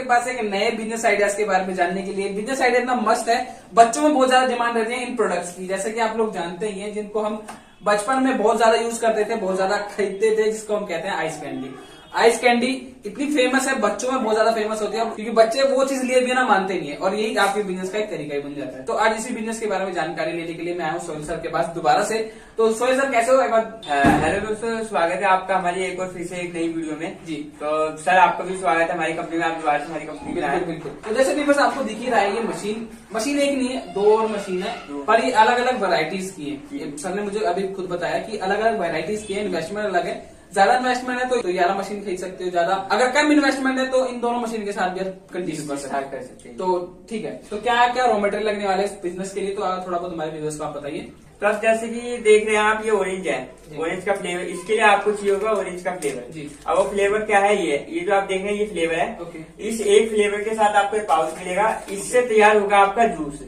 पास एक नए business ideas के बारे में जानने के लिए। बिजनेस आइडिया इतना मस्त है, बच्चों में बहुत ज्यादा डिमांड रहती है इन प्रोडक्ट्स की। जैसे कि आप लोग जानते ही हैं, जिनको हम बचपन में बहुत ज्यादा यूज करते थे, बहुत ज्यादा खरीदते थे, जिसको हम कहते हैं आइस कैंडी। आइस कैंडी इतनी फेमस है, बच्चों में बहुत ज्यादा फेमस होती है, क्योंकि बच्चे वो चीज लिए बिना मानते नहीं है, और यही आपके बिजनेस का एक तरीका ही बन जाता है। तो आज इसी बिजनेस के बारे में जानकारी लेने के लिए मैं आया हूँ सोहेल सर के पास दोबारा से। तो सोहेल सर कैसे हो? एक बार हेलो दोस्तों, स्वागत है आपका हमारी एक और फिर से एक नई वीडियो में जी। तो सर आपका भी स्वागत है हमारी कंपनी में, आप दोबारा से हमारी कंपनी में आए। बिल्कुल। तो जैसे भी बस आपको दिख ही रहा है, ये मशीन एक नहीं है, 2 और मशीन है, पर ये अलग अलग वेराइटीज की है। सर ने मुझे अभी खुद बताया कि अलग अलग वेराइटीज की है, इन्वेस्टमेंट अलग है। ज्यादा इन्वेस्टमेंट है तो 11 मशीन खरीद सकते हो, ज्यादा अगर कम इन्वेस्टमेंट है तो इन दोनों मशीन के साथ भी कंटिन्यू कर सकते हैं। तो ठीक है, तो क्या क्या रॉ मटेरियल लगने वाले इस बिजनेस के लिए, तो थोड़ा बहुत हमारे व्यूअर्स को आप बताइए। तो अब जैसे कि देख रहे हैं आप, ये ऑरेंज है, ऑरेंज का फ्लेवर, इसके लिए आपको चाहिए होगा ऑरेंज का फ्लेवर जी। अब वो फ्लेवर क्या है, ये जो आप देख रहे हैं ये फ्लेवर है। इस एक फ्लेवर के साथ आपको एक पाउच मिलेगा, इससे तैयार होगा आपका जूस।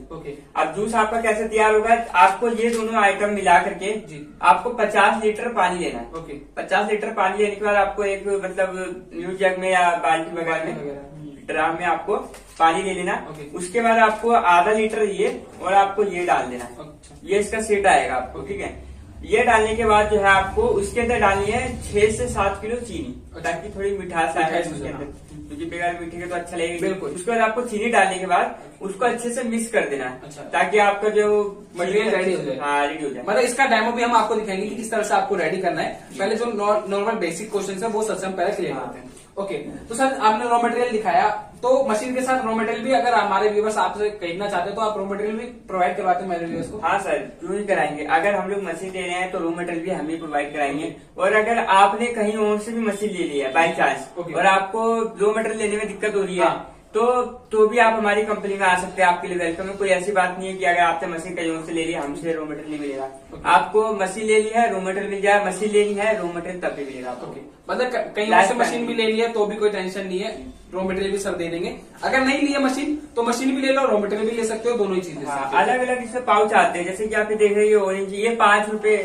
अब जूस आपका कैसे तैयार होगा, आपको ये दोनों आइटम मिला करके आपको 50 लीटर पानी लेना है। 50 लीटर पानी लेने के बाद आपको एक मतलब न्यू जग में या बाल्टी वगैरह में, ड्राम में आपको पानी ले लेना। उसके बाद आपको आधा लीटर ये और आपको ये डाल देना। ये इसका सेट आएगा आपको, ठीक है। ये डालने के बाद जो है आपको उसके अंदर डालनी है 6 से 7 किलो चीनी, ताकि थोड़ी मिठास आए उसके अंदर, क्योंकि बगैर मीठे के तो अच्छा लगेगा। बिल्कुल। उसके बाद आपको चीनी डालने के बाद उसको अच्छे से मिक्स कर देना है, ताकि आपका जो मटेरियल रेडी हो जाए। हाँ, रेडी हो जाए। मतलब इसका डेमो भी हम आपको दिखाएंगे कि किस तरह से आपको रेडी करना है। पहले जो नॉर्मल बेसिक क्वेश्चन है वो सबसे हम पहले क्लियर करते हैं। ओके, तो सर आपने रॉ मटेरियल दिखाया, तो मशीन के साथ रॉ मटेरियल भी अगर हमारे व्यूवर्स आपसे खरीदना चाहते हैं तो आप रॉ मटेरियल भी प्रोवाइड करवाते हैं हमारे व्यूवर्स को? हाँ सर, क्यों नहीं कराएंगे। अगर हम लोग मशीन ले रहे हैं तो रॉ मटेरियल भी हम ही प्रोवाइड कराएंगे। और अगर आपने कहीं और से भी मशीन ले ली है बाई चांस, और आपको रॉ मटेरियल लेने में दिक्कत हो रही है, तो भी आप हमारी कंपनी में आ सकते हैं, आपके लिए वेलकम है। कोई ऐसी बात नहीं है कि अगर आपने मशीन कहीं से ले ली हमसे रॉ मटेरियल नहीं मिलेगा। आपको मशीन ले ली है, रॉ मटेरियल मिल जाए, मशीन लेनी है, रॉ मटेरियल तब भी मिलेगा आपको। मतलब कहीं से मशीन भी ले ली है तो भी कोई टेंशन नहीं है, रॉ मटेरियल भी सर दे देंगे। अगर नहीं ली है मशीन तो मशीन भी ले लो, रॉ मटेरियल भी ले सकते हो, दोनों ही चीजें। अलग अलग इसमें पाउच आते हैं, जैसे कि आप देख रहे हैं ये ऑरेंज, ये 5 रुपए,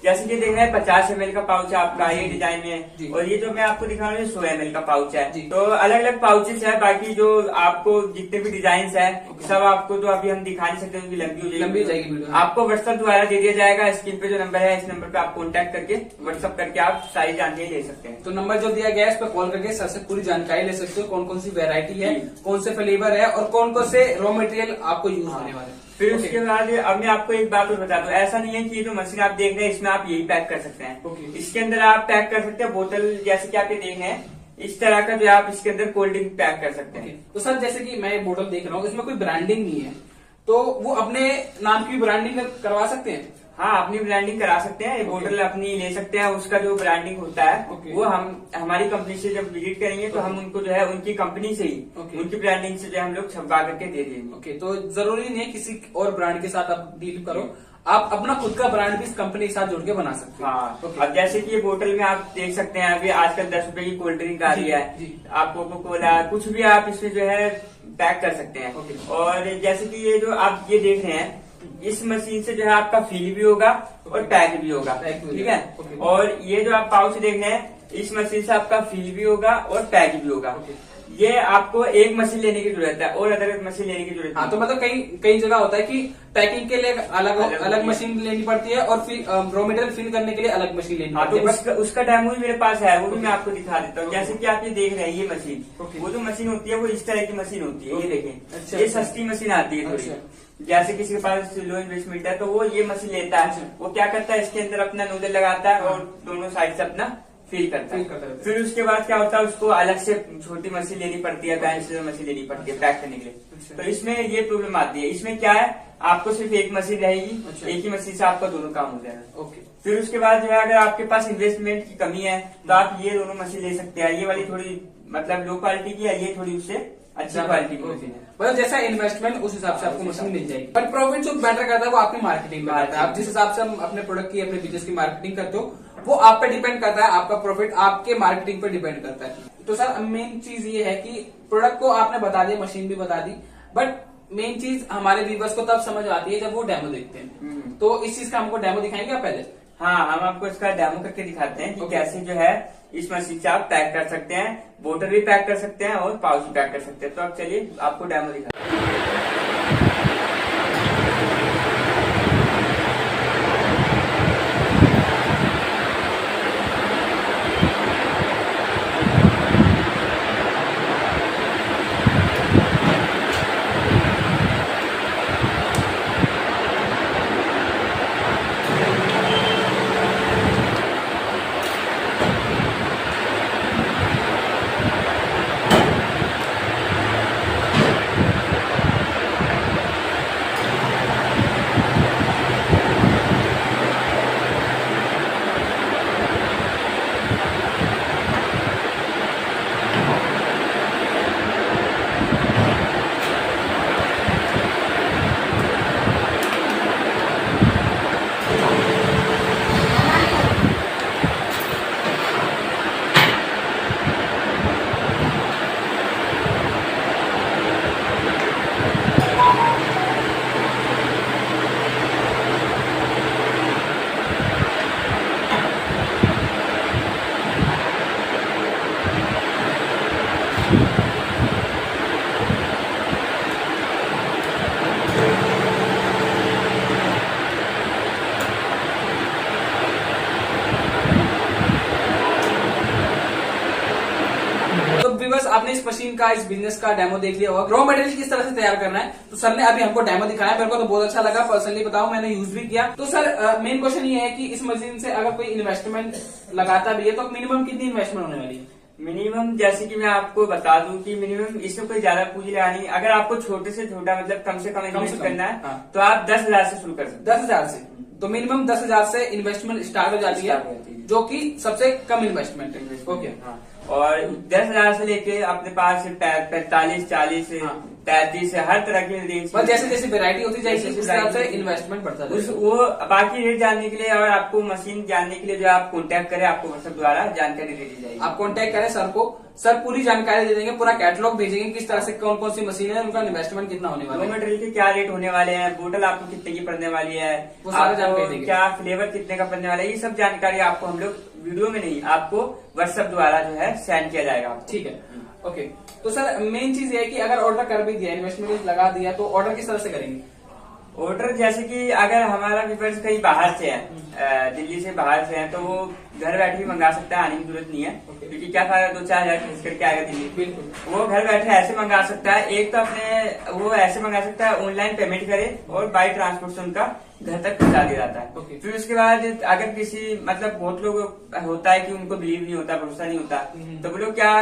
जैसे कि देख रहे हैं 50 ml का पाउच है आपका, ये डिजाइन में। और ये जो मैं आपको दिखा रहा हूँ 100 ml का पाउच है। तो अलग अलग पाउचेस है। बाकी जो आपको जितने भी डिजाइन है सब आपको तो अभी हम दिखा नहीं सकते, लंबी हो जाएगी। आपको व्हाट्सएप द्वारा दे दिया जाएगा। स्क्रीन पे जो नंबर है, इस नंबर पे आप कॉन्टेक्ट करके व्हाट्सएप करके आप सारी जानकारी ले सकते हैं। तो नंबर जो दिया गया है इस पर कॉल करके सर से पूरी जानकारी ले सकते हो, कौन कौन सी वेरायटी है, कौन से फ्लेवर है और कौन कौन से रॉ मटेरियल आपको यूज होने वाले हैं। फिर उसके बाद अब मैं आपको एक बात और बता दूं, ऐसा नहीं है कि ये जो मशीन आप देख रहे हैं इसमें आप यही पैक कर सकते हैं। इसके अंदर आप पैक कर सकते हैं बोतल, जैसे कि आप ये देख रहे हैं इस तरह का, जो आप इसके अंदर कोल्ड ड्रिंक पैक कर सकते हैं। तो सर जैसे कि मैं बोतल देख रहा हूँ, इसमें कोई ब्रांडिंग नहीं है, तो वो अपने नाम की ब्रांडिंग करवा सकते हैं? हाँ, अपनी ब्रांडिंग करा सकते हैं। ये बोतल अपनी ले सकते हैं, उसका जो ब्रांडिंग होता है वो हम हमारी कंपनी से जब विजिट करेंगे तो हम उनको जो है उनकी कंपनी से ही उनकी ब्रांडिंग से जो है हम लोग छपवा करके दे देंगे। तो जरूरी नहीं है किसी और ब्रांड के साथ आप डील करो, आप अपना खुद का ब्रांड भी इस कंपनी के साथ जोड़ के बना सकते हैं। हाँ, अब जैसे कि ये बोतल में आप देख सकते हैं अभी आजकल 10 रुपए की कोल्ड ड्रिंक आ रही है, आप कोको कोला कुछ भी आप इसमें जो है पैक कर सकते हैं। और जैसे कि ये जो आप ये देख रहे हैं, इस मशीन से जो है आपका फील भी होगा और पैक भी होगा, ठीक है। और ये जो आप पाउच देख रहे हैं, इस मशीन से आपका फील भी होगा और पैक भी होगा। ये आपको एक मशीन लेने की जरूरत है और अदर मशीन लेने की जरूरत है। हाँ, तो मतलब कई जगह होता है कि पैकिंग के लिए अलग मशीन लेनी पड़ती है और फिर रॉ मटेरियल फिल करने के लिए अलग मशीन लेनी पड़ती है। तो उसका डेमो भी मेरे पास है, वो भी मैं आपको दिखा देता हूँ। जैसे कि आप ये देख रहे हैं ये मशीन, वो जो मशीन होती है वो इस तरह की मशीन होती है। ये देखें, ये सस्ती मशीन आती है थोड़ी। जैसे किसी के पास लो इन्वेस्टमेंट है तो वो ये मशीन लेता है, वो क्या करता है इसके अंदर अपना नोजल लगाता है और दोनों साइड से अपना फील करता है। फिर उसके बाद क्या होता है, उसको अलग से छोटी मशीन लेनी पड़ती है, बैंक से मशीन लेनी पड़ती है पैक करने के लिए। तो इसमें ये प्रॉब्लम आती है। इसमें क्या है, आपको सिर्फ एक मशीन रहेगी, एक ही मशीन से आपका दोनों काम हो जाएगा। फिर उसके बाद जो है अगर आपके पास इन्वेस्टमेंट की कमी है तो आप ये दोनों मशीन ले सकते हैं। ये वाली थोड़ी मतलब लो क्वालिटी की है, ये थोड़ी उससे अच्छी क्वालिटी की मशीन है। मतलब जैसा इन्वेस्टमेंट उस हिसाब से आपको मशीन मिल जाएगी। पर प्रॉफिट जो मैटर करता है वो आपकी मार्केटिंग में आता है। आप जिस हिसाब से अपने प्रोडक्ट की, अपने बिजनेस की मार्केटिंग करते हो वो आप पे डिपेंड करता है। आपका प्रॉफिट आपके मार्केटिंग पे डिपेंड करता है। तो सर मेन चीज ये है कि प्रोडक्ट को आपने बता दिया, मशीन भी बता दी, बट मेन चीज हमारे व्यूवर्स को तब समझ आती है जब वो डेमो देखते हैं। तो इस चीज का हमको डेमो दिखाएंगे आप पहले? हाँ, हम आपको इसका डेमो करके दिखाते हैं कि कैसे जो है इस मशीन से आप पैक कर सकते हैं, बोतल भी पैक कर सकते हैं और पाउच भी पैक कर सकते हैं। तो अब चलिए आपको डेमो दिखा। व्यूअर्स, आपने इस मशीन का, इस बिजनेस का डेमो देख लिया होगा। रॉ मटेरियल किस तरह से तैयार करना है तो सर ने अभी हमको डेमो दिखाया, मेरे को तो बहुत अच्छा लगा। पर्सनली बताऊं, मैंने यूज भी किया। तो सर मेन क्वेश्चन ये है कि इस मशीन से अगर कोई इन्वेस्टमेंट लगाता भी है तो मिनिमम कितनी इन्वेस्टमेंट होने वाली है? मिनिमम जैसे कि मैं आपको बता दूं कि मिनिमम इसमें कोई ज्यादा पूंजी लगानी, अगर आपको छोटे से छोटा मतलब कम से कम इन्वेस्ट करना है हाँ। तो आप 10,000 से शुरू कर सकते हैं। 10,000 से? तो मिनिमम 10,000 से इन्वेस्टमेंट स्टार्ट हो जाती है, जो कि सबसे कम इन्वेस्टमेंट है। ओके, हाँ। और 10,000 से लेके अपने पास 45, 40, 35 हर तरह की रेंज, बस जैसे जैसे वेरायटी होती जाएगी उस हिसाब से इन्वेस्टमेंट बढ़ता जाएगा। वो बाकी रेट जानने के लिए और आपको मशीन जानने के लिए जो आप कांटेक्ट करें, आपको व्हाट्सएप द्वारा जानकारी दे दी जाएगी। आप कांटेक्ट करें सर को, सर पूरी जानकारी दे देंगे, पूरा कैटलॉग भेजेंगे किस तरह से कौन कौन सी मशीन है, उनका इन्वेस्टमेंट कितना होने वाला है, रॉ मटेरियल के क्या रेट होने वाले हैं, बोतल आपको कितने की पड़ने वाली है, वो सारा जानकारी देंगे। क्या फ्लेवर कितने का पड़ने वाला है, ये सब जानकारी आपको हम लोग वीडियो में नहीं, आपको व्हाट्सएप द्वारा जो है सेंड किया जाएगा। ठीक है, ओके। तो सर मेन चीज ये है कि अगर ऑर्डर कर भी दिया, इन्वेस्टमेंट लगा दिया, तो ऑर्डर किस तरह से करेंगे? ऑर्डर जैसे कि अगर हमारा व्यूअर्स कहीं बाहर से है, दिल्ली से बाहर से है, तो वो घर बैठे भी मंगा सकता है, आने की जरूरत नहीं है। क्योंकि क्या फायदा 2-4 हजार खर्च करके आएगा दिल्ली। बिल्कुल, वो घर बैठे ऐसे मंगा सकता है। एक तो अपने वो ऐसे मंगा सकता है, ऑनलाइन पेमेंट करे और बाई ट्रांसपोर्ट से उनका घर तक पहुंचा दिया जाता है। फिर उसके बाद अगर किसी मतलब बहुत लोग होता है कि उनको बिलीव नहीं होता, भरोसा नहीं होता, तो वो लोग क्या,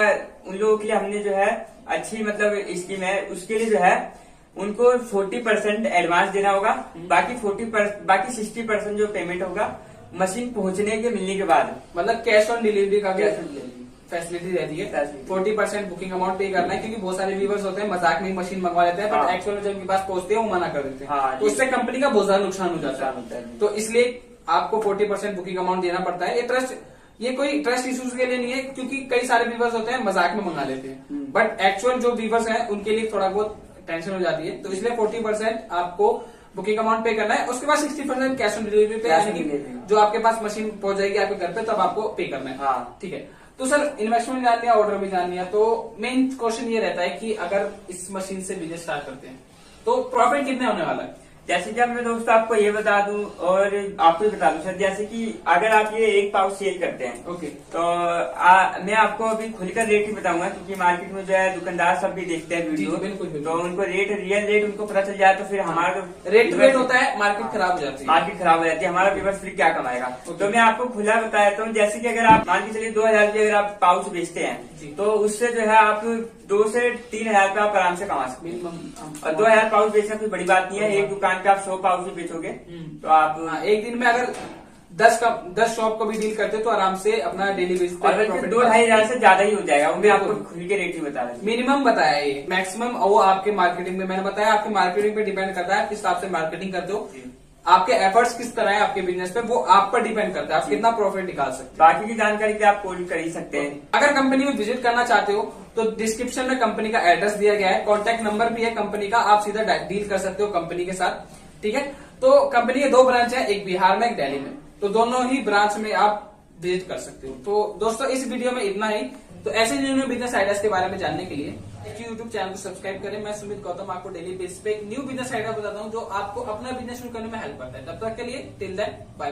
उन लोगों के लिए हमने जो है अच्छी मतलब स्कीम है, उसके लिए जो है उनको 40% एडवांस देना होगा, बाकी 60% जो पेमेंट होगा मशीन पहुंचने के मिलने के बाद, मतलब कैश ऑन डिलीवरी का फैसिलिटी रहती है। 40% बुकिंग अमाउंट पे करना है, क्योंकि बहुत सारे व्यूवर्स होते हैं मजाक में मशीन मंगवा लेते हैं, बट एक्चुअल में जब उनके पास पहुंचते हैं वो मना कर देते हैं। हाँ, तो उससे कंपनी का बहुत ज्यादा नुकसान हो जाता है। तो इसलिए आपको 40% बुकिंग अमाउंट देना पड़ता है। ये कोई ट्रस्ट इश्यूज के लिए नहीं है, क्योंकि कई सारे व्यूवर्स होते हैं मजाक में मंगा लेते हैं, बट एक्चुअल जो व्यूवर्स हैं उनके लिए थोड़ा बहुत टेंशन हो जाती है। तो इसलिए 40% आपको बुकिंग अमाउंट पे करना है, उसके बाद 60% कैश ऑन डिलीवरी पे, यानी कि जो आपके पास मशीन पहुंच जाएगी आपके घर पे, तब आपको पे करना है। हाँ, ठीक है। तो सर इन्वेस्टमेंट जान लिया, ऑर्डर भी जान लिया, तो मेन क्वेश्चन ये रहता है कि अगर इस मशीन से बिजनेस स्टार्ट करते हैं तो प्रॉफिट कितने होने वाला है? जैसे कि अब मैं दोस्तों आपको ये बता दूं और आपको भी बता दूं सर, जैसे कि अगर आप ये एक पाउच सेल करते हैं, ओके, तो मैं आपको अभी खुलकर रेट ही बताऊंगा, क्योंकि मार्केट में जो है दुकानदार सब भी देखते हैं वीडियो, बिल्कुल, तो उनको रियल रेट उनको पता चल जाए, तो फिर हमारा रेट होता है, मार्केट खराब हो जाती है, हमारा व्यूअर्स फिर क्या कमाएगा। तो मैं आपको खुला बताया था, जैसे कि अगर आप मान के चलिए 2,000 रुपये अगर आप पाउच बेचते हैं, तो उससे जो है आप 2 से 3,000 रुपये आप आराम से कमा सकते हैं। और 2,000 पाउच बेचना कोई बड़ी बात नहीं है। एक दुकान पे आप 100 पाउच बेचोगे तो आप एक दिन में अगर 10 शॉप को भी डील करते तो आराम से अपना डेली बेसिस पे 2-2.5 हजार से ज्यादा ही हो जाएगा। वो मैं आपको खुल के रेट ही बता रहा हूँ। मिनिमम बताया ये, मैक्सिमम वो आपके मार्केटिंग में, मैंने बताया आपके मार्केटिंग पे डिपेंड करता है, किस हिसाब से मार्केटिंग करते हो, आपके एफर्ट्स किस तरह है आपके बिजनेस पे, वो आप पर डिपेंड करता है, आप कितना प्रॉफिट निकाल सकते हैं। बाकी की जानकारी के आप कॉल कर ही सकते हैं। अगर कंपनी में विजिट करना चाहते हो तो डिस्क्रिप्शन में कंपनी का एड्रेस दिया गया है, कॉन्टैक्ट नंबर भी है कंपनी का, आप सीधा डील कर सकते हो कंपनी के साथ। ठीक है, तो कंपनी के 2 ब्रांच है, एक बिहार में, एक दिल्ली में, तो दोनों ही ब्रांच में आप विजिट कर सकते हो। तो दोस्तों इस वीडियो में इतना ही। तो ऐसे न्यू बिजनेस आइडियाज के बारे में जानने के लिए यूट्यूब चैनल को सब्सक्राइब करें। मैं सुमित गौतम आपको डेली बेसिस पे एक न्यू बिजनेस आइडिया बताता हूँ जो आपको अपना बिजनेस शुरू करने में हेल्प करता है। तब तक के लिए टिल देन बाय।